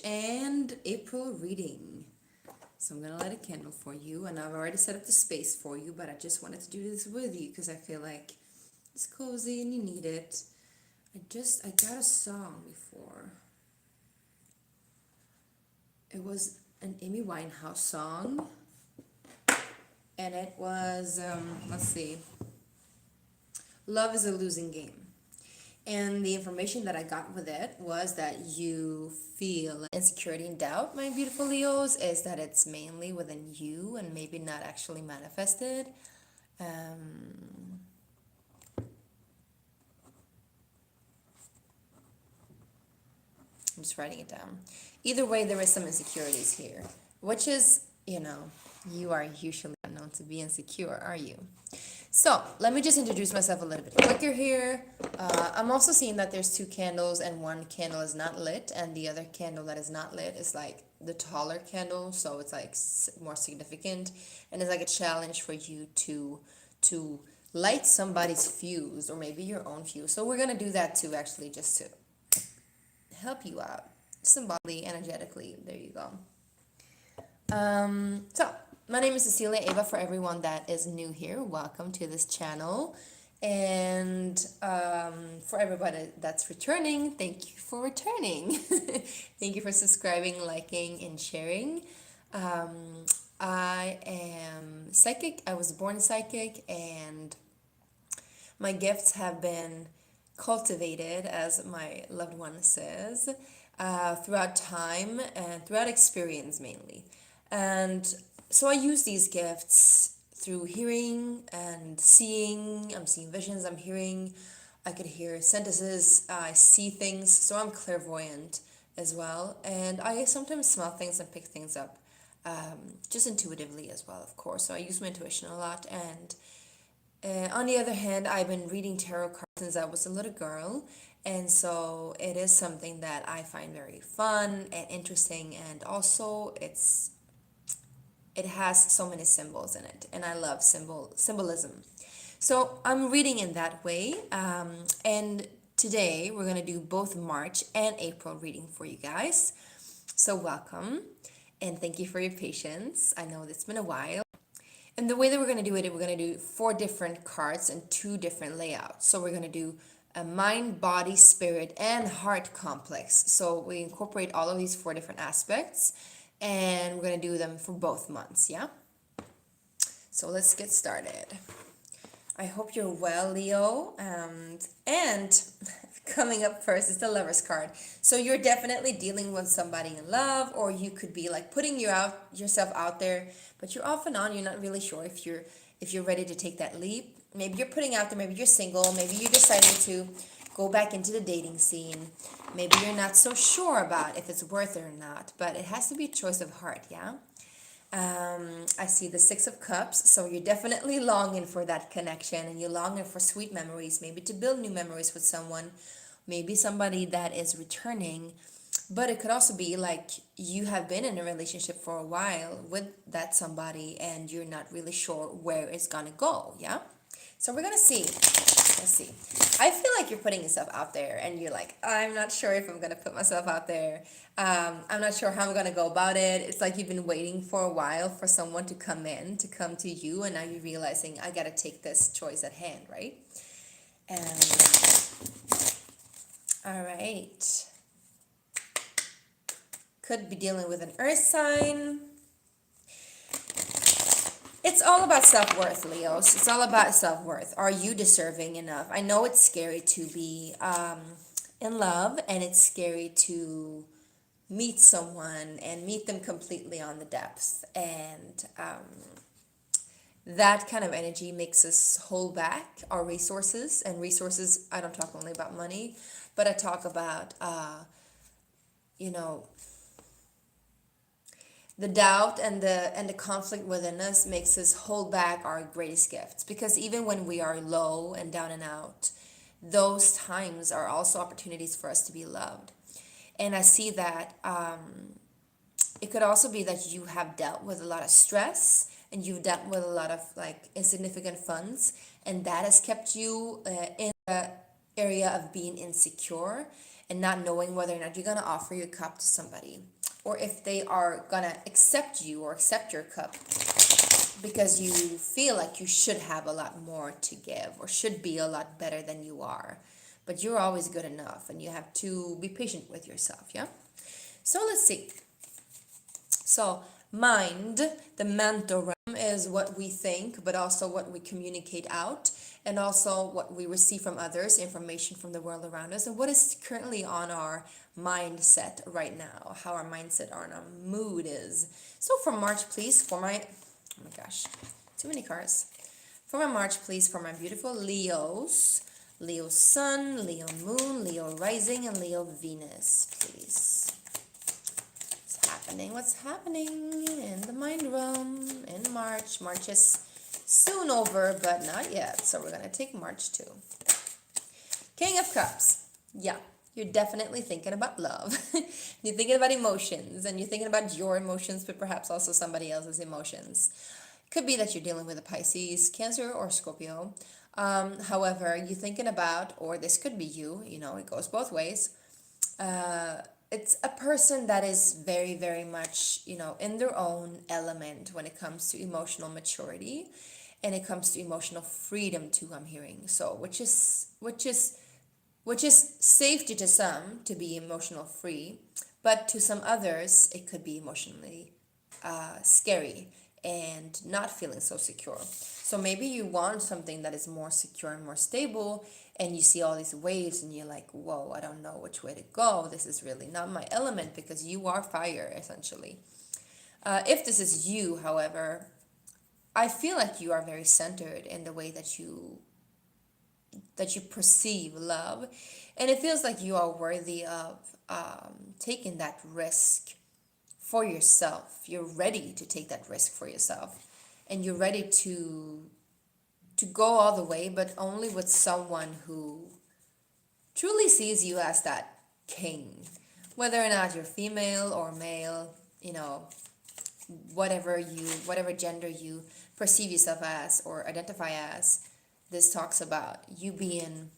and April reading. So I'm gonna light a candle for you, and I've already set up the space for you, but I just wanted to do this with you because I feel like it's cozy and you need it. I got a song before. It was an Amy Winehouse song, and it was let's see, Love is a Losing Game. And the information that I got with it was that you feel insecurity and doubt, my beautiful Leos, is that it's mainly within you and maybe not actually manifested. I'm just writing it down. Either way, there is some insecurities here, which is, you are usually not known to be insecure, are you? So let me just introduce myself a little bit quicker here. I'm also seeing that there's two candles and one candle is not lit, and the other candle that is not lit is like the taller candle, so it's like more significant, and it's like a challenge for you to light somebody's fuse or maybe your own fuse. So we're gonna do that too, actually, just to help you out symbolically, energetically. There you go. So my name is Cecilia.eyvaa. For everyone that is new here, welcome to this channel. And for everybody that's returning, thank you for returning. Thank you for subscribing, liking, and sharing. I am psychic. I was born psychic, and my gifts have been cultivated, as my loved one says, throughout time and throughout experience mainly. And so I use these gifts through hearing and seeing. I'm seeing visions, I could hear sentences, I see things, so I'm clairvoyant as well. And I sometimes smell things and pick things up, just intuitively as well, of course. So I use my intuition a lot. And on the other hand, I've been reading tarot cards since I was a little girl. And so it is something that I find very fun and interesting. And also it has so many symbols in it, and I love symbolism. So I'm reading in that way, and today we're gonna do both March and April reading for you guys. So welcome, and thank you for your patience. I know it's been a while. And the way that we're gonna do it, we're gonna do 4 different cards and 2 different layouts. So we're gonna do a mind, body, spirit, and heart complex. So we incorporate all of these 4 different aspects, and we're gonna do them for both months, yeah? So let's get started. I hope you're well, Leo. And coming up first is the Lover's card. So you're definitely dealing with somebody in love, or you could be like putting yourself out there, but you're off and on. You're not really sure if you're ready to take that leap. Maybe you're putting out there. Maybe you're single. Maybe you're deciding to go back into the dating scene. Maybe you're not so sure about if it's worth it or not, but it has to be a choice of heart, yeah? I see the 6 of Cups, so you're definitely longing for that connection, and you're longing for sweet memories, maybe to build new memories with someone, maybe somebody that is returning. But it could also be like you have been in a relationship for a while with that somebody, and you're not really sure where it's gonna go, yeah? So we're gonna see. Let's see. I feel like you're putting yourself out there, and you're like, I'm not sure if I'm gonna put myself out there. I'm not sure how I'm gonna go about it. It's like you've been waiting for a while for someone to come to you, and now you're realizing I gotta take this choice at hand, right? All right. Could be dealing with an earth sign. It's all about self-worth, Leos. It's all about self-worth. Are you deserving enough? I know it's scary to be in love, and it's scary to meet someone and meet them completely on the depths. And that kind of energy makes us hold back our resources. And resources, I don't talk only about money, but I talk about, the doubt and the conflict within us makes us hold back our greatest gifts, because even when we are low and down and out, those times are also opportunities for us to be loved. And I see that it could also be that you have dealt with a lot of stress, and you've dealt with a lot of like insignificant funds, and that has kept you in the area of being insecure. and not knowing whether or not you're going to offer your cup to somebody, or if they are going to accept you or accept your cup because you feel like you should have a lot more to give or should be a lot better than you are. But you're always good enough, and you have to be patient with yourself, yeah? So let's see. So, mind, the mental realm, is what we think, but also what we communicate out, and also what we receive from others, information from the world around us, and what is currently on our mindset right now, how our mindset or our mood is. So, for March, please, for my, oh my gosh, too many cards. For my March, please, for my beautiful Leos, Leo Sun, Leo Moon, Leo Rising, and Leo Venus, please. What's happening in the mind realm in March. March is soon over, but not yet. So we're going to take March too. King of Cups. Yeah, you're definitely thinking about love. You're thinking about emotions, and you're thinking about your emotions, but perhaps also somebody else's emotions. Could be that you're dealing with a Pisces, Cancer, or Scorpio. However, you're thinking about, or this could be you, it goes both ways. It's a person that is very, very much, in their own element when it comes to emotional maturity, and it comes to emotional freedom too, I'm hearing. So, which is safety to some to be emotional free, but to some others it could be emotionally scary and not feeling so secure. So maybe you want something that is more secure and more stable, and you see all these waves and you're like, whoa, I don't know which way to go. This is really not my element, because you are fire, essentially. If this is you, however, I feel like you are very centered in the way that you perceive love, and it feels like you are worthy of taking that risk for yourself. You're ready to take that risk for yourself, and you're ready to go all the way, but only with someone who truly sees you as that king, whether or not you're female or male, whatever gender you perceive yourself as or identify as. This talks about you being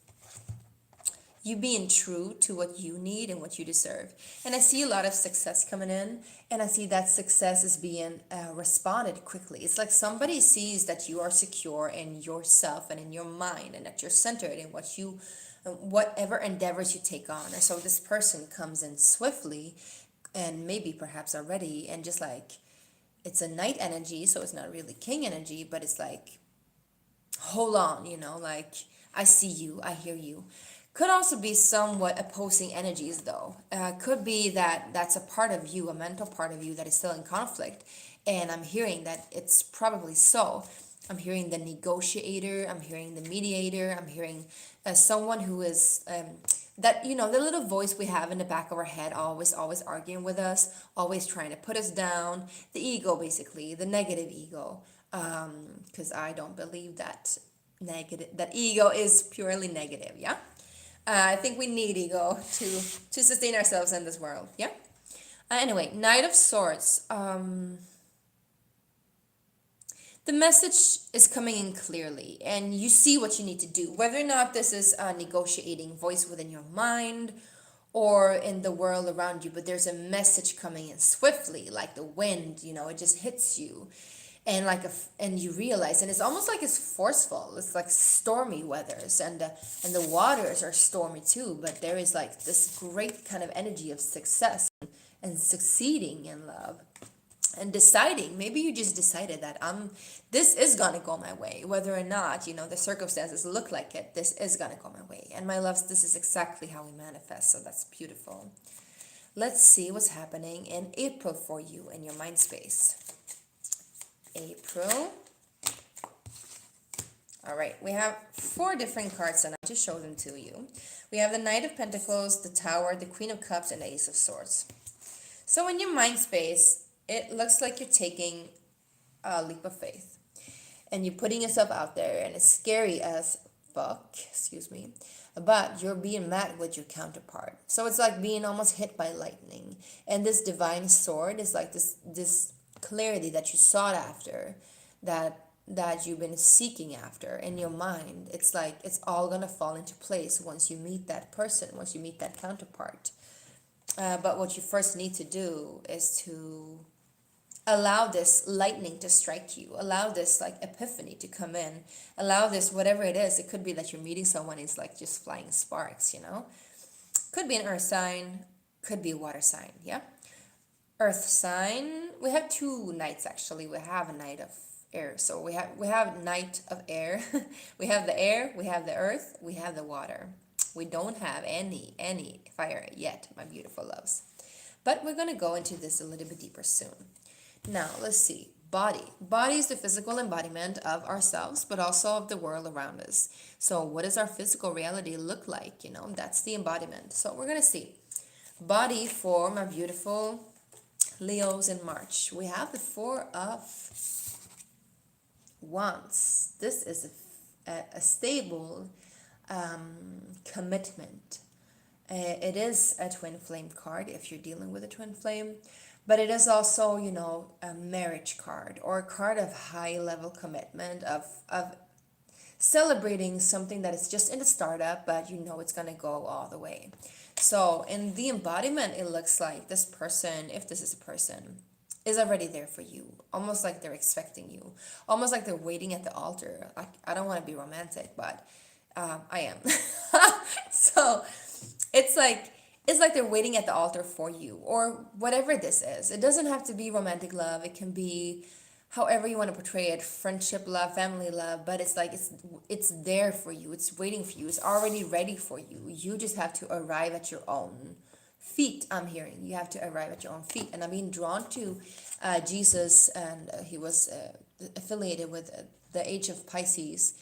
true to what you need and what you deserve. And I see a lot of success coming in, and I see that success is being responded quickly. It's like somebody sees that you are secure in yourself and in your mind, and that you're centered in whatever endeavors you take on. And so this person comes in swiftly, and maybe perhaps already, and just like, it's a knight energy, so it's not really king energy, but it's like, hold on, like, I see you, I hear you. Could also be somewhat opposing energies, though. Could be that that's a part of you, a mental part of you, that is still in conflict. And I'm hearing that it's probably so. I'm hearing the negotiator, I'm hearing the mediator, I'm hearing someone who is, that, the little voice we have in the back of our head, always arguing with us, always trying to put us down. The ego, basically, the negative ego. Because I don't believe that ego is purely negative, yeah? I think we need ego to sustain ourselves in this world. Yeah. Anyway, Knight of Swords. The message is coming in clearly, and you see what you need to do. Whether or not this is a negotiating voice within your mind or in the world around you, but there's a message coming in swiftly, like the wind. It just hits you. And and you realize, and it's almost like it's forceful. It's like stormy weathers, and the waters are stormy too. But there is like this great kind of energy of success and succeeding in love, and deciding. Maybe you just decided that this is gonna go my way, whether or not the circumstances look like it. This is gonna go my way, and my loves, this is exactly how we manifest. So that's beautiful. Let's see what's happening in April for you in your mind space. April. All right, we have 4 different cards, and I'll just show them to you. We have the Knight of Pentacles, the Tower, the Queen of Cups, and the Ace of Swords. So in your mind space, it looks like you're taking a leap of faith, and you're putting yourself out there, and it's scary as fuck, excuse me, but you're being met with your counterpart. So it's like being almost hit by lightning, and this divine sword is like this clarity that you sought after, that that you've been seeking after in your mind. It's like it's all gonna fall into place once you meet that person, once you meet that counterpart. But what you first need to do is to allow this lightning to strike you, allow this like epiphany to come in, allow this whatever it is. It could be that you're meeting someone, it's like just flying sparks, you know. Could be an earth sign, could be a water sign. Yeah, earth sign, we have two nights actually. We have a night of air, so we have night of air. We have the air, we have the earth, we have the water. We don't have any fire yet, my beautiful loves, but we're going to go into this a little bit deeper soon. Now let's see. Body is the physical embodiment of ourselves, but also of the world around us. So what does our physical reality look like? You know, that's the embodiment. So we're going to see body for my beautiful Leos in March. We have the Four of Wands. This is a stable commitment. It is a twin flame card if you're dealing with a twin flame, but it is also, you know, a marriage card or a card of high level commitment, of celebrating something that is just in the startup, but you know it's going to go all the way. So in the embodiment, it looks like this person, if this is a person, is already there for you, almost like they're expecting you, almost like they're waiting at the altar. I don't want to be romantic, but I am. So it's like they're waiting at the altar for you, or whatever this is. It doesn't have to be romantic love. It can be however you want to portray it, friendship love, family love, but it's like it's there for you. It's waiting for you. It's already ready for you. You just have to arrive at your own feet. I'm hearing you have to arrive at your own feet. And I'm being drawn to Jesus, and he was affiliated with the age of Pisces,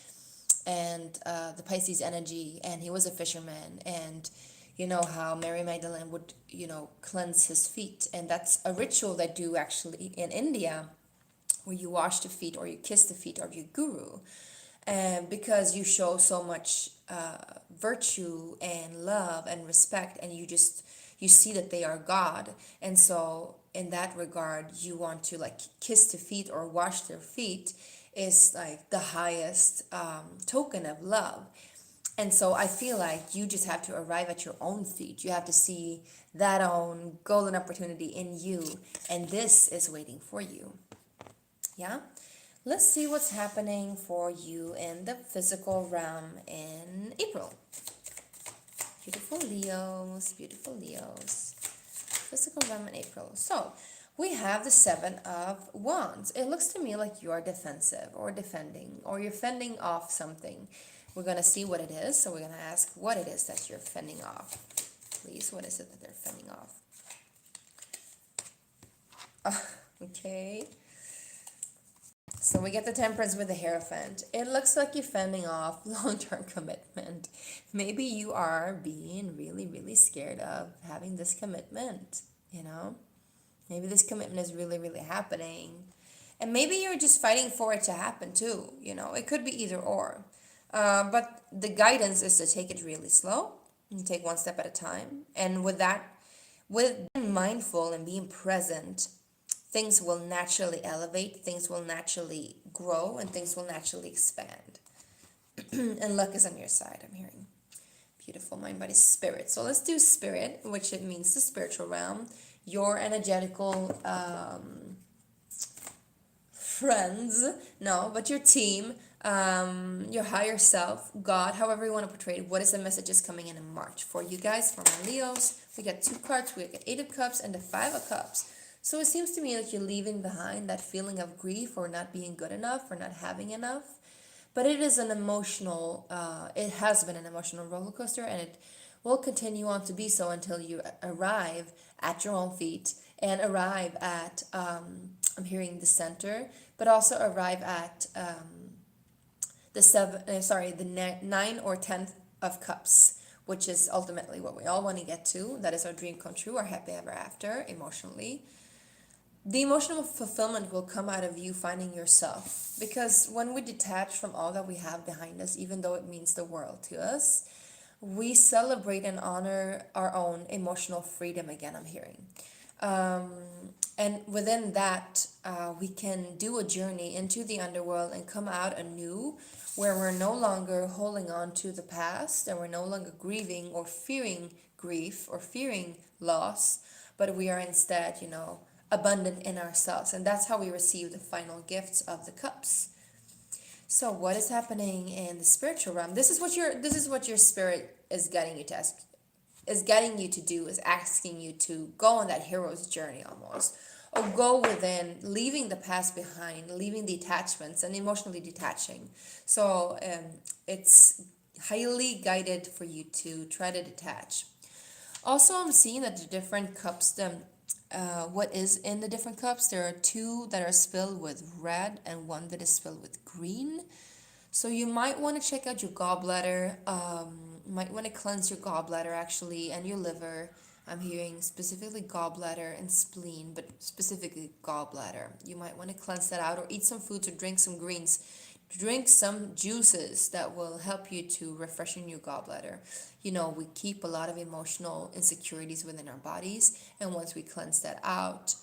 and the Pisces energy, and he was a fisherman. And you know how Mary Magdalene would, you know, cleanse his feet, and that's a ritual they do actually in India, where you wash the feet or you kiss the feet of your guru, and because you show so much virtue and love and respect, and you see that they are God, and so in that regard you want to like kiss the feet or wash their feet, is like the highest token of love. And so I feel like you just have to arrive at your own feet. You have to see that own golden opportunity in you, and this is waiting for you. Yeah? Let's see what's happening for you in the physical realm in April. Beautiful Leos, beautiful Leos. Physical realm in April. So, we have the Seven of Wands. It looks to me like you are defensive or defending, or you're fending off something. We're going to see what it is. So we're going to ask what it is that you're fending off. Please, what is it that they're fending off? Okay. So we get the Temperance with the Hierophant. It looks like you're fending off long-term commitment. Maybe you are being really, really scared of having this commitment, you know? Maybe this commitment is really, really happening. And maybe you're just fighting for it to happen too, you know? It could be either or. But the guidance is to take it really slow and take one step at a time. And with that, with being mindful and being present, things will naturally elevate, things will naturally grow, and things will naturally expand. And luck is on your side, I'm hearing. Beautiful mind, body, spirit. So let's do spirit, which it means the spiritual realm. Your energetical friends, no, but your team, your higher self, God, however you want to portray it. What is the messages coming in March for you guys, for my Leos? We got 2 cards, we got 8 of Cups and the 5 of Cups. So it seems to me like you're leaving behind that feeling of grief or not being good enough or not having enough. But it is an emotional, it has been an emotional roller coaster, and it will continue on to be so until you arrive at your own feet and arrive at, I'm hearing the center, but also arrive at the 9 or 10th of Cups, which is ultimately what we all want to get to. That is our dream come true, our happy ever after, emotionally. The emotional fulfillment will come out of you finding yourself, because when we detach from all that we have behind us, even though it means the world to us, we celebrate and honor our own emotional freedom again, I'm hearing. And within that, we can do a journey into the underworld and come out anew, where we're no longer holding on to the past and we're no longer grieving or fearing grief or fearing loss, but we are instead, abundant in ourselves. And that's how we receive the final gifts of the cups. So what is happening in the spiritual realm? This is what your spirit is getting you to ask, is getting you to do, is asking you to go on that hero's journey almost, or go within, leaving the past behind, leaving the attachments and emotionally detaching. So it's highly guided for you to try to detach. Also, I'm seeing that the different cups, what is in the different cups, there are two that are filled with red and one that is filled with green. So you might want to check out your gallbladder. Might want to cleanse your gallbladder actually and your liver. I'm hearing specifically gallbladder and spleen, but specifically gallbladder. You might want to cleanse that out, or eat some foods or drink some greens. Drink some juices that will help you to refreshen your gallbladder. We keep a lot of emotional insecurities within our bodies, and once we cleanse that out,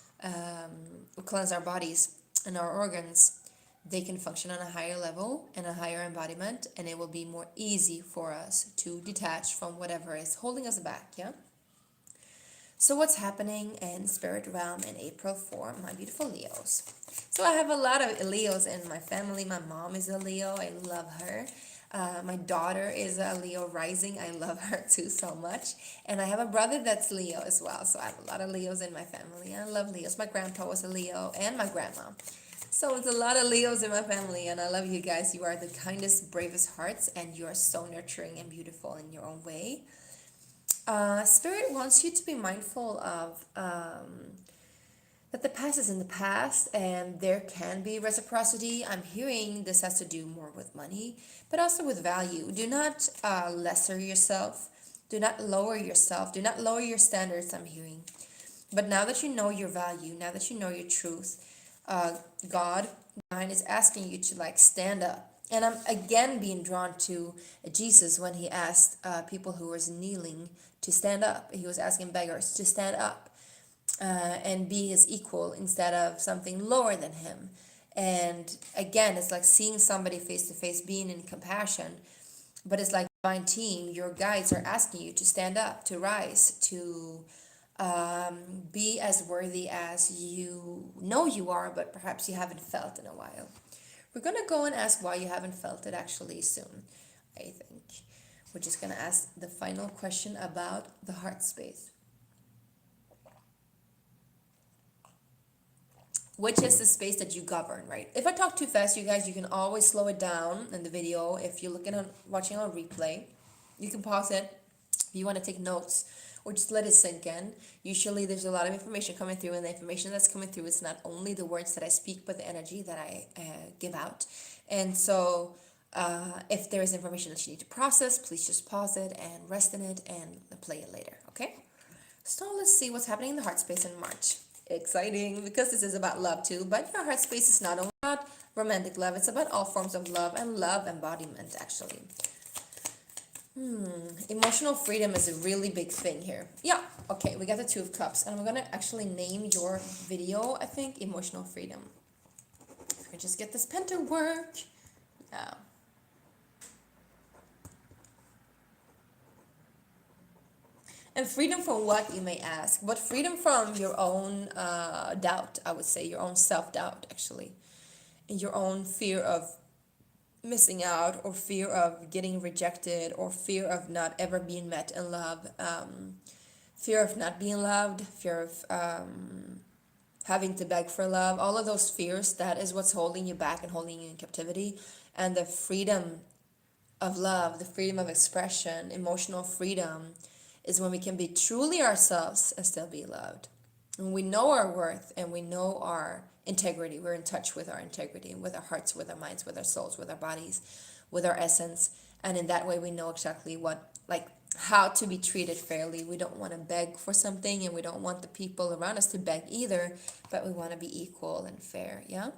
we cleanse our bodies and our organs, they can function on a higher level and a higher embodiment, and it will be more easy for us to detach from whatever is holding us back. Yeah. So what's happening in spirit realm in April for my beautiful Leos? So I have a lot of Leos in my family. My mom is a Leo. I love her. My daughter is a Leo rising. I love her too so much. And I have a brother that's Leo as well. So I have a lot of Leos in my family. I love Leos. My grandpa was a Leo and my grandma. So it's a lot of Leos in my family, and I love you guys. You are the kindest, bravest hearts, and you are so nurturing and beautiful in your own way. Spirit wants you to be mindful of that the past is in the past, and there can be reciprocity. I'm hearing this has to do more with money, but also with value. Do not lesser yourself. Do not lower yourself. Do not lower your standards, I'm hearing. But now that you know your value, now that you know your truth, God, mine is asking you to stand up. And I'm again being drawn to Jesus when he asked people who was kneeling to stand up. He was asking beggars to stand up and be his equal instead of something lower than him. And again, it's like seeing somebody face to face, being in compassion. But it's like divine team, your guides are asking you to stand up, to rise, to be as worthy as you know you are, but perhaps you haven't felt in a while. We're going to go and ask why you haven't felt it actually soon, I think. We're just going to ask the final question about the heart space, which is the space that you govern, right? If I talk too fast, you guys, you can always slow it down in the video. If you're watching on replay, you can pause it if you want to take notes, or just let it sink in. Usually there's a lot of information coming through, and the information that's coming through is not only the words that I speak, but the energy that I give out. And so if there is information that you need to process, please just pause it and rest in it and play it later, okay? So let's see what's happening in the heart space in March. Exciting, because this is about love too, but your heart space is not only about romantic love, it's about all forms of love and love embodiment, actually. Emotional freedom is a really big thing here. Yeah, okay, we got the Two of Cups, and I'm gonna actually name your video, I think, Emotional Freedom. If I just get this pen to work. Yeah. And freedom from what, you may ask? But freedom from your own doubt, I would say, your own self-doubt, actually. And your own fear of missing out, or fear of getting rejected, or fear of not ever being met in love, fear of not being loved, fear of having to beg for love. All of those fears, that is what's holding you back and holding you in captivity. And the freedom of love, the freedom of expression, emotional freedom, is when we can be truly ourselves and still be loved. When we know our worth and we know our integrity, we're in touch with our integrity, with our hearts, with our minds, with our souls, with our bodies, with our essence. And in that way, we know exactly what, how to be treated fairly. We don't want to beg for something, and we don't want the people around us to beg either, but we want to be equal and fair, yeah?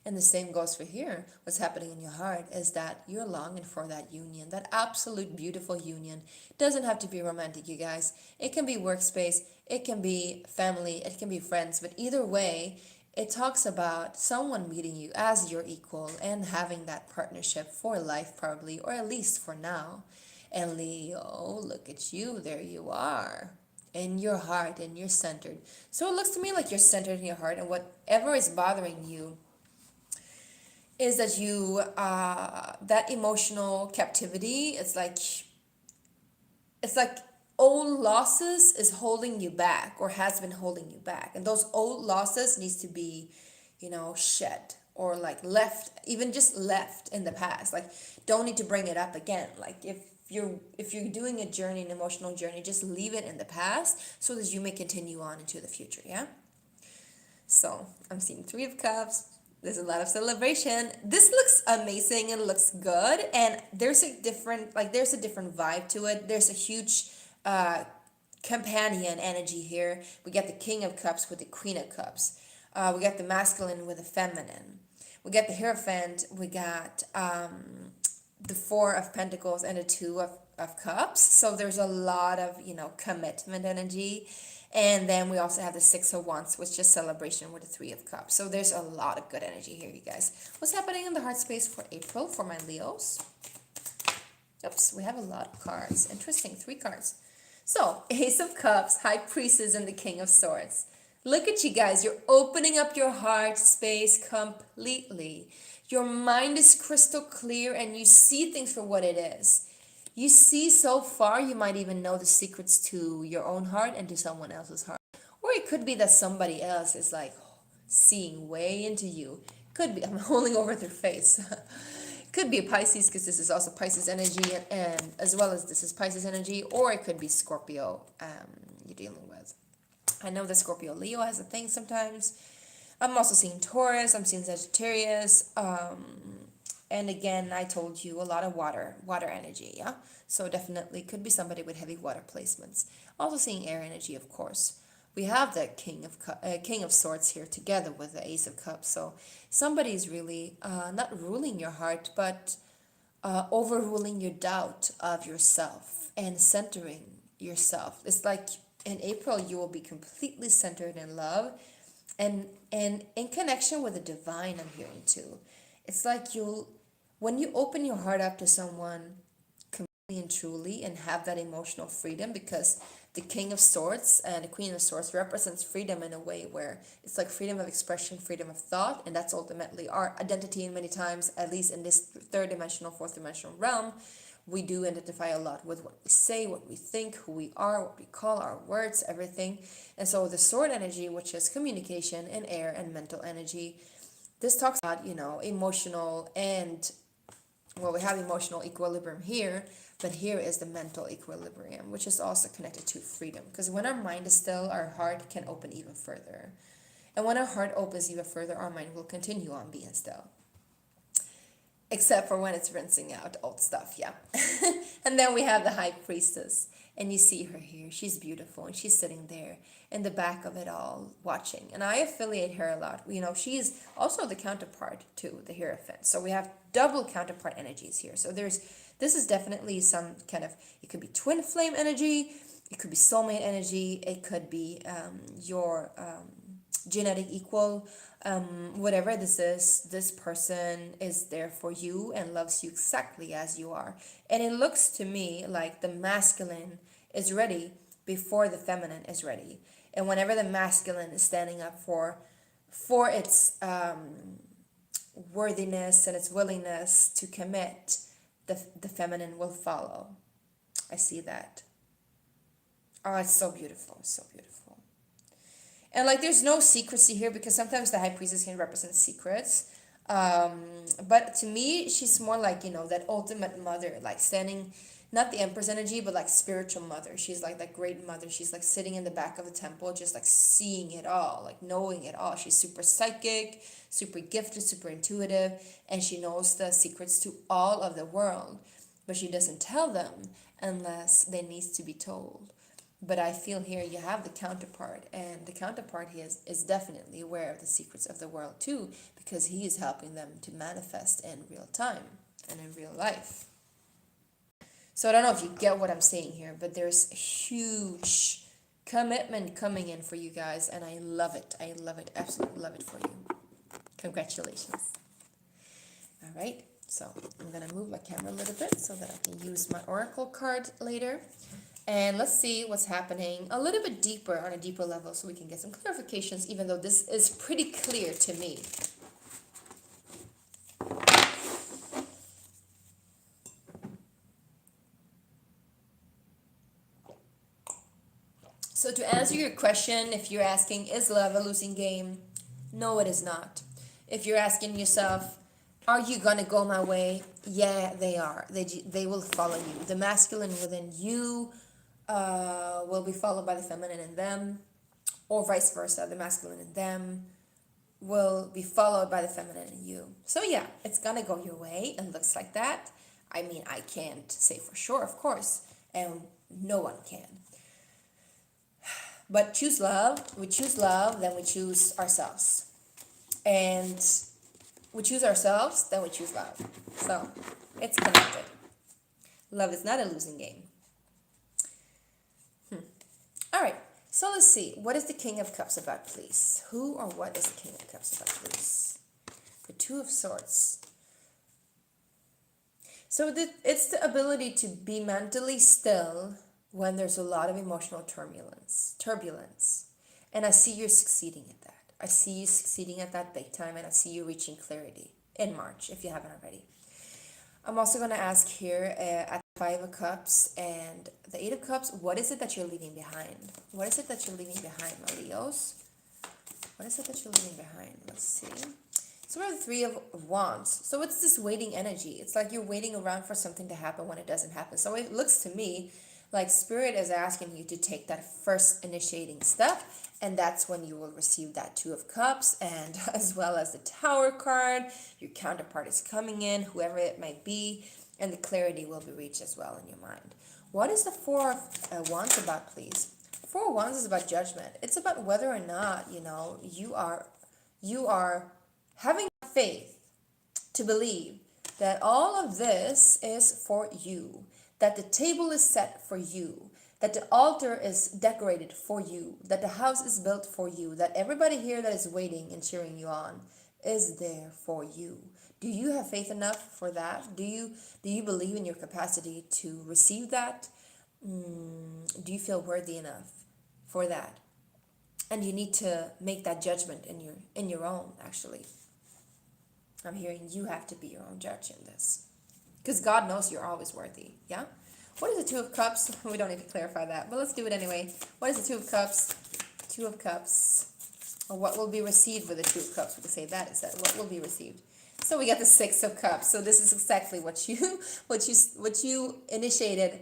And the same goes for here. What's happening in your heart is that you're longing for that union, that absolute beautiful union. It doesn't have to be romantic, you guys. It can be workspace, it can be family, it can be friends, but either way, it talks about someone meeting you as your equal and having that partnership for life, probably, or at least for now. And Leo, look at you, there you are. In your heart, and you're centered. So it looks to me like you're centered in your heart, and whatever is bothering you is that that emotional captivity, it's like old losses is holding you back, or has been holding you back, and those old losses needs to be shed, or like left, even just left in the past. Like, don't need to bring it up again. Like, if you're doing a journey, an emotional journey, just leave it in the past so that you may continue on into the future, yeah? So I'm seeing Three of Cups. There's a lot of celebration. This looks amazing and looks good. And there's a different vibe to it. There's a huge companion energy here. We got the King of Cups with the Queen of Cups. We got the masculine with the feminine. We got the Hierophant. We got the Four of Pentacles and the Two of Cups. So there's a lot of, commitment energy. And then we also have the Six of Wands, which is celebration with the Three of Cups. So there's a lot of good energy here, you guys. What's happening in the heart space for April for my Leos? Oops, we have a lot of cards. Interesting, 3 cards. So, Ace of Cups, High Priestess, and the King of Swords. Look at you guys. You're opening up your heart space completely. Your mind is crystal clear, and you see things for what it is. You see so far, you might even know the secrets to your own heart and to someone else's heart. Or it could be that somebody else is like seeing way into you. Could be, I'm holding over their face. Could be a Pisces, because this is also Pisces energy, and as well as this is Pisces energy, or it could be Scorpio you're dealing with. I know that Scorpio Leo has a thing sometimes. I'm also seeing Taurus, I'm seeing Sagittarius, and again, I told you a lot of water energy, yeah? So definitely could be somebody with heavy water placements. Also seeing air energy, of course. We have the King of Swords here together with the Ace of Cups. So somebody's really not ruling your heart, but overruling your doubt of yourself and centering yourself. It's like in April, you will be completely centered in love and in connection with the divine, I'm hearing too. It's like when you open your heart up to someone completely and truly and have that emotional freedom, because the King of Swords and the Queen of Swords represents freedom in a way where it's like freedom of expression, freedom of thought, and that's ultimately our identity. And many times, at least in this third dimensional, fourth dimensional realm, we do identify a lot with what we say, what we think, who we are, what we call our words, everything. And so the sword energy, which is communication and air and mental energy, this talks about, emotional and, well, we have emotional equilibrium here, but here is the mental equilibrium, which is also connected to freedom. Because when our mind is still, our heart can open even further. And when our heart opens even further, our mind will continue on being still. Except for when it's rinsing out old stuff, yeah. And then we have the High Priestess. And you see her here. She's beautiful. And she's sitting there in the back of it all watching. And I affiliate her a lot. She's also the counterpart to the Hierophant. So we have double counterpart energies here. So this is definitely some kind of, it could be twin flame energy. It could be soulmate energy. It could be your genetic equal. Whatever this is, this person is there for you and loves you exactly as you are. And it looks to me like the masculine is ready before the feminine is ready. And whenever the masculine is standing up for its worthiness and its willingness to commit, the feminine will follow. I see that. Oh, it's so beautiful. It's so beautiful. And like, there's no secrecy here, because sometimes the High Priestess can represent secrets. But to me, she's more like, that ultimate mother, like standing, not the Empress energy, but like spiritual mother. She's like that great mother. She's like sitting in the back of the temple, just like seeing it all, like knowing it all. She's super psychic, super gifted, super intuitive, and she knows the secrets to all of the world. but she doesn't tell them unless they needs to be told. But I feel here you have the counterpart, and the counterpart is definitely aware of the secrets of the world too, because he is helping them to manifest in real time and in real life. So I don't know if you get what I'm saying here, but there's huge commitment coming in for you guys, and I love it. I love it. Absolutely love it for you. Congratulations. All right, so I'm going to move my camera a little bit so that I can use my oracle card later. And let's see what's happening a little bit deeper, on a deeper level, so we can get some clarifications, even though this is pretty clear to me. So to answer your question, if you're asking, is love a losing game? No, it is not. If you're asking yourself, are you gonna go my way? Yeah, they are. They will follow you. The masculine within you will be followed by the feminine in them, or vice versa. The masculine in them will be followed by the feminine in you. So yeah, it's gonna go your way. It looks like that. I mean, I can't say for sure, of course, and no one can. But choose love. We choose love, then we choose ourselves. And we choose ourselves, then we choose love. So it's connected. Love is not a losing game. All right, so let's see. What is the King of Cups about, please? Who or what is the King of Cups about, please? The Two of Swords. So it's the ability to be mentally still when there's a lot of emotional turbulence. And I see you succeeding at that. I see you succeeding at that big time, and I see you reaching clarity in March, if you haven't already. I'm also going to ask here at the Five of Cups and the Eight of Cups, what is it that you're leaving behind? What is it that you're leaving behind, my Leos? What is it that you're leaving behind? Let's see. So we have the Three of Wands. So it's this waiting energy. It's like you're waiting around for something to happen when it doesn't happen. So it looks to me like Spirit is asking you to take that first initiating step, and that's when you will receive that Two of Cups, and as well as the Tower card. Your counterpart is coming in, whoever it might be, and the clarity will be reached as well in your mind. What is the Four of Wands about, please? Four of Wands is about judgment. It's about whether or not, you are having faith to believe that all of this is for you, that the table is set for you, that the altar is decorated for you, that the house is built for you, that everybody here that is waiting and cheering you on is there for you. Do you have faith enough for that? Do you believe in your capacity to receive that? Do you feel worthy enough for that? And you need to make that judgment in your own, actually. I'm hearing you have to be your own judge in this. Because God knows you're always worthy, yeah? What is the Two of Cups? We don't need to clarify that, but let's do it anyway. What is the Two of Cups? Two of Cups. Or what will be received with the Two of Cups? We could say that is that what will be received. So we got the Six of Cups. So this is exactly what you initiated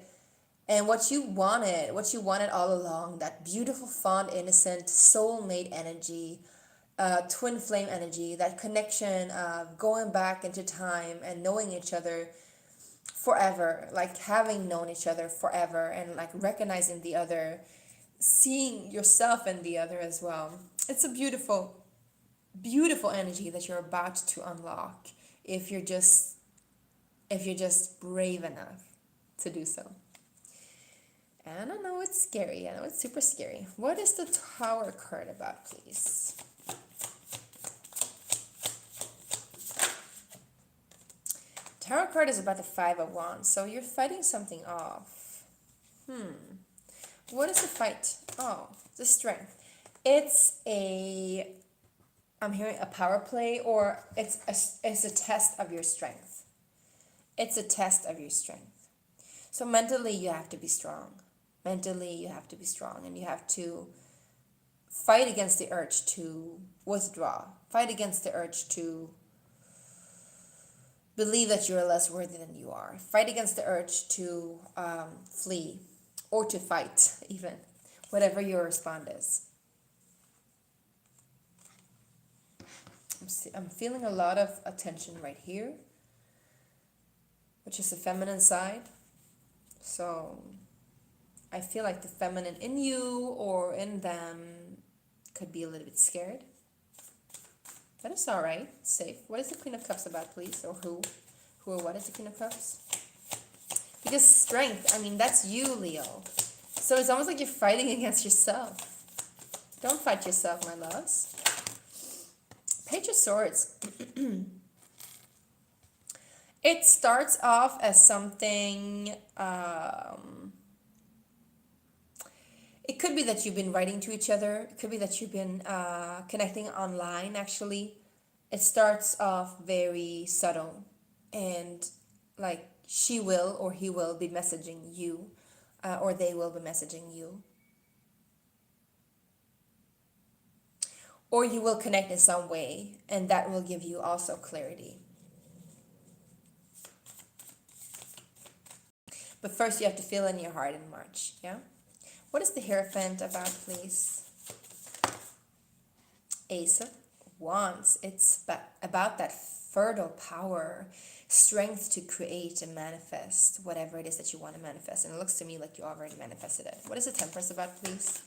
and what you wanted all along. That beautiful, fond, innocent, soulmate energy, twin flame energy, that connection of going back into time and knowing each other forever, like having known each other forever, and like recognizing the other, seeing yourself in the other as well. It's a beautiful, beautiful energy that you're about to unlock if you're just brave enough to do so. And I know it's scary. I know it's super scary. What is the Tower card about, please? Tarot card is about the Five of Wands. So you're fighting something off. What is the fight? Oh, the Strength. I'm hearing a power play, or it's a test of your strength. It's a test of your strength. So mentally you have to be strong. Mentally you have to be strong, and you have to fight against the urge to withdraw. Fight against the urge to believe that you're less worthy than you are. Fight against the urge to flee or to fight, even. Whatever your response is. I'm feeling a lot of attention right here. which is the feminine side. So I feel like the feminine in you or in them could be a little bit scared. That is all right. Safe. What is the Queen of Cups about, please? Or who? Who or what is the Queen of Cups? Because strength, I mean, that's you, Leo. So it's almost like you're fighting against yourself. Don't fight yourself, my loves. Page of Swords. It starts off as something... it could be that you've been writing to each other. It could be that you've been connecting online, actually. It starts off very subtle. And like she will or he will be messaging you. Or they will be messaging you. Or you will connect in some way. And that will give you also clarity. But first you have to feel in your heart in March. Yeah? What is the Hierophant about, please? Ace of Wands. It's about that fertile power, strength to create and manifest whatever it is that you want to manifest. And it looks to me like you already manifested it. What is the Temperance about, please?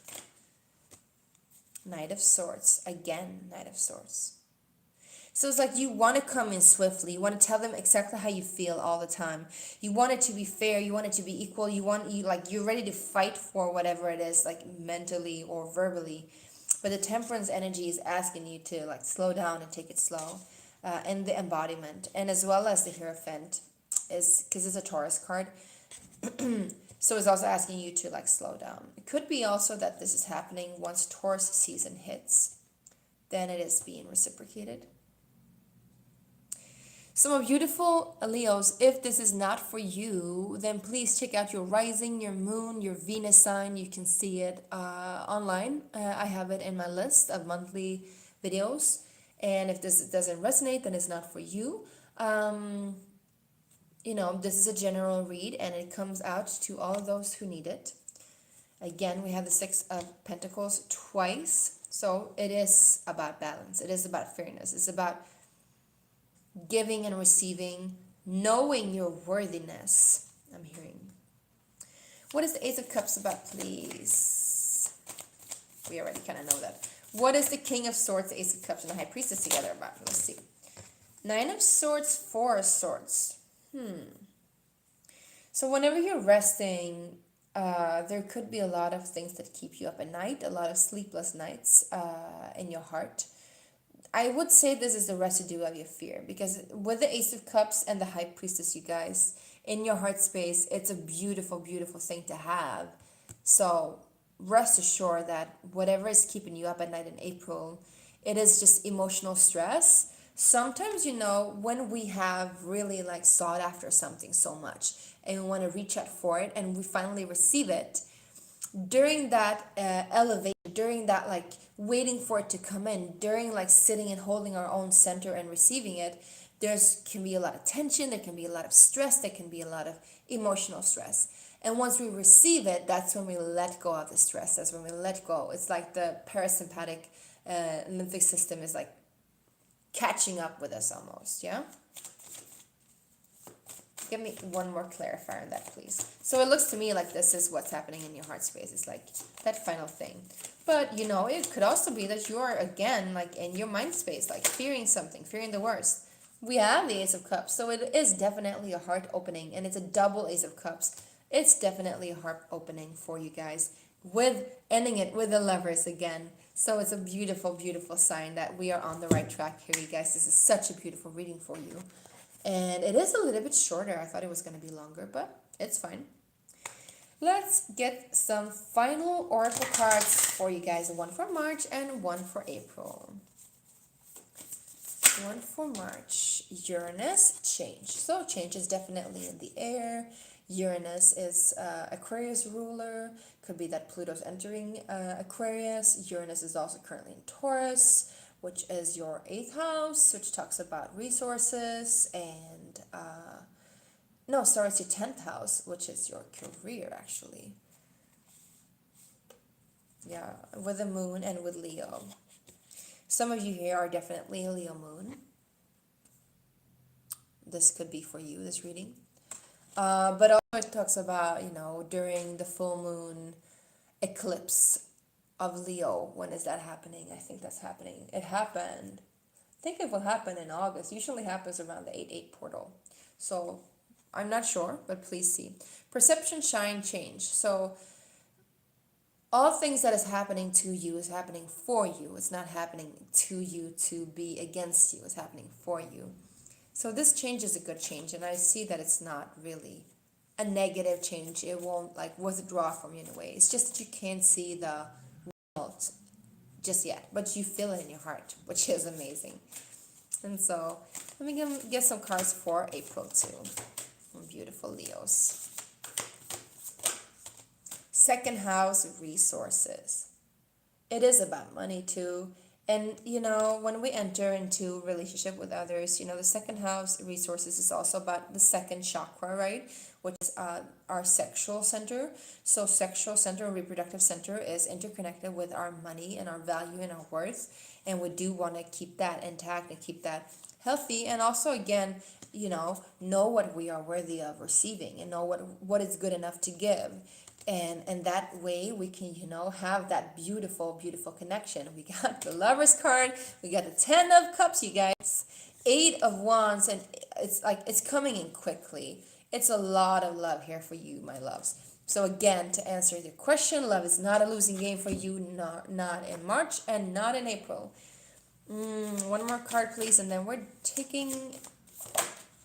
Knight of Swords. Again, Knight of Swords. So it's like you want to come in swiftly. You want to tell them exactly how you feel all the time. You want it to be fair. You want it to be equal. You're ready to fight for whatever it is, like mentally or verbally. But the Temperance energy is asking you to like slow down and take it slow. And the embodiment, and as well as the Hierophant, is because it's a Taurus card. So it's also asking you to like slow down. It could be also that this is happening once Taurus season hits. Then it is being reciprocated. So my beautiful Leos, if this is not for you, then please check out your rising, your moon, your Venus sign. You can see it online. I have it in my list of monthly videos. And if this doesn't resonate, then it's not for you. This is a general read, and it comes out to all of those who need it. Again, we have the Six of Pentacles twice. So it is about balance. It is about fairness. It's about giving and receiving, knowing your worthiness. I'm hearing. What is the Ace of Cups about, please? We already kind of know that. What is the King of Swords, the Ace of Cups, and the High Priestess together about? Let's see. Nine of Swords, Four of Swords. So whenever you're resting, there could be a lot of things that keep you up at night, a lot of sleepless nights in your heart. I would say this is the residue of your fear, because with the Ace of Cups and the High Priestess, you guys, in your heart space, it's a beautiful, beautiful thing to have. So rest assured that whatever is keeping you up at night in April, it is just emotional stress. Sometimes, when we have really like sought after something so much and we want to reach out for it and we finally receive it, during that elevation, during that like waiting for it to come in, during like sitting and holding our own center and receiving it, can be a lot of tension, there can be a lot of stress, there can be a lot of emotional stress. And once we receive it, that's when we let go of the stress. That's when we let go. It's like the parasympathetic lymphatic system is like catching up with us almost, yeah? Give me one more clarifier on that, please. So it looks to me like this is what's happening in your heart space. It's like that final thing. But, it could also be that you're, again, like in your mind space, like fearing something, fearing the worst. We have the Ace of Cups, so it is definitely a heart opening, and it's a double Ace of Cups. It's definitely a heart opening for you guys, with ending it with the Lovers again. So it's a beautiful, beautiful sign that we are on the right track here, you guys. This is such a beautiful reading for you. And it is a little bit shorter. I thought it was going to be longer, but it's fine. Let's get some final oracle cards for you guys. One for March and one for April. One for March. Uranus, change. So change is definitely in the air. Uranus is Aquarius ruler. Could be that Pluto's entering Aquarius. Uranus is also currently in Taurus, which is your 8th house, which talks about resources, and it's your 10th house, which is your career, actually. Yeah, with the moon and with Leo. Some of you here are definitely a Leo moon. This could be for you, this reading. But also it talks about, during the full moon eclipse of Leo. When is that happening? I think that's happening. It happened. I think it will happen in August. Usually happens around the 8-8 portal. So I'm not sure, but please see. Perception, shine, change. So all things that is happening to you is happening for you. It's not happening to you to be against you. It's happening for you. So this change is a good change, and I see that it's not really a negative change. It won't like withdraw from you in a way. It's just that you can't see the result just yet, but you feel it in your heart, which is amazing. And so let me get some cards for April too. Beautiful Leos. Second house, resources. It is about money too. And when we enter into relationship with others, the second house resources is also about the second chakra, right? Which is our sexual center. So sexual center and reproductive center is interconnected with our money and our value and our worth. And we do want to keep that intact and keep that healthy. And also, again, know what we are worthy of receiving and know what is good enough to give. And that way we can, have that beautiful, beautiful connection. We got the Lovers card. We got the 10 of Cups, you guys. 8 of Wands. And it's coming in quickly. It's a lot of love here for you, my loves. So again, to answer your question, love is not a losing game for you, not in March and not in April. One more card, please. And then we're taking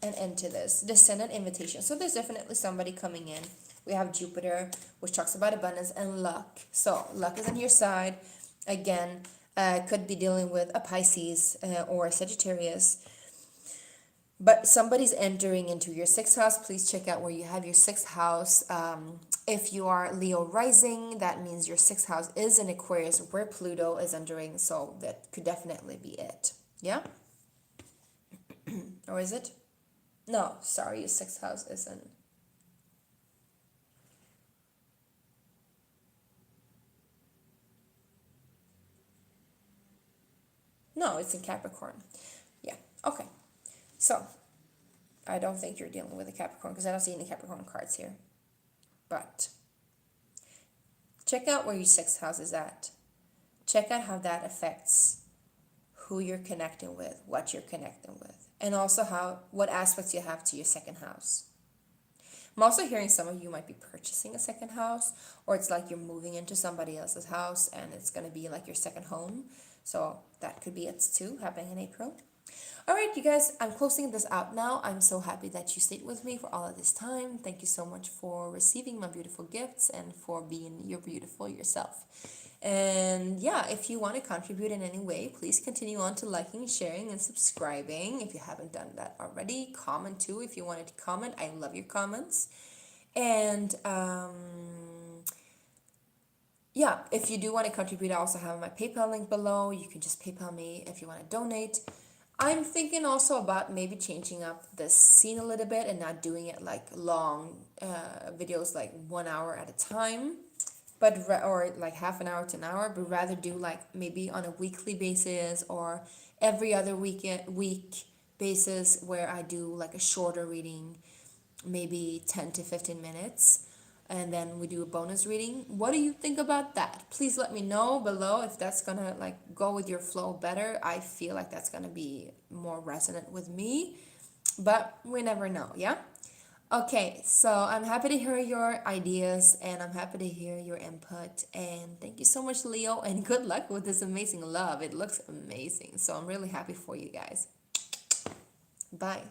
an end to this. Descendant invitation. So there's definitely somebody coming in. We have Jupiter, which talks about abundance and luck. So luck is on your side. Again, could be dealing with a Pisces or a Sagittarius. But somebody's entering into your 6th house. Please check out where you have your 6th house. If you are Leo rising, that means your 6th house is in Aquarius where Pluto is entering. So that could definitely be it. Yeah? Or is it? No, sorry, your 6th house isn't. No, it's in Capricorn. Yeah, okay. So, I don't think you're dealing with a Capricorn because I don't see any Capricorn cards here. But, check out where your 6th house is at. Check out how that affects who you're connecting with, what you're connecting with, and also what aspects you have to your 2nd house. I'm also hearing some of you might be purchasing a 2nd house, or it's like you're moving into somebody else's house and it's going to be like your 2nd home. So that could be it too, happening in April. All right, you guys, I'm closing this out now. I'm so happy that you stayed with me for all of this time. Thank you so much for receiving my beautiful gifts and for being your beautiful yourself. And yeah, if you want to contribute in any way, please continue on to liking, sharing, and subscribing. If you haven't done that already, comment too if you wanted to comment. I love your comments. And yeah, if you do want to contribute, I also have my PayPal link below. You can just PayPal me if you want to donate. I'm thinking also about maybe changing up the scene a little bit and not doing it like long videos, like 1 hour at a time, or like half an hour to an hour, but rather do like maybe on a weekly basis or every other week basis where I do like a shorter reading, maybe 10 to 15 minutes. And then we do a bonus reading. What do you think about that? Please let me know below if that's gonna like go with your flow better. I feel like that's gonna be more resonant with me, but we never know, yeah? Okay, so I'm happy to hear your ideas and I'm happy to hear your input. And thank you so much, Leo, and good luck with this amazing love. It looks amazing. So I'm really happy for you guys. Bye.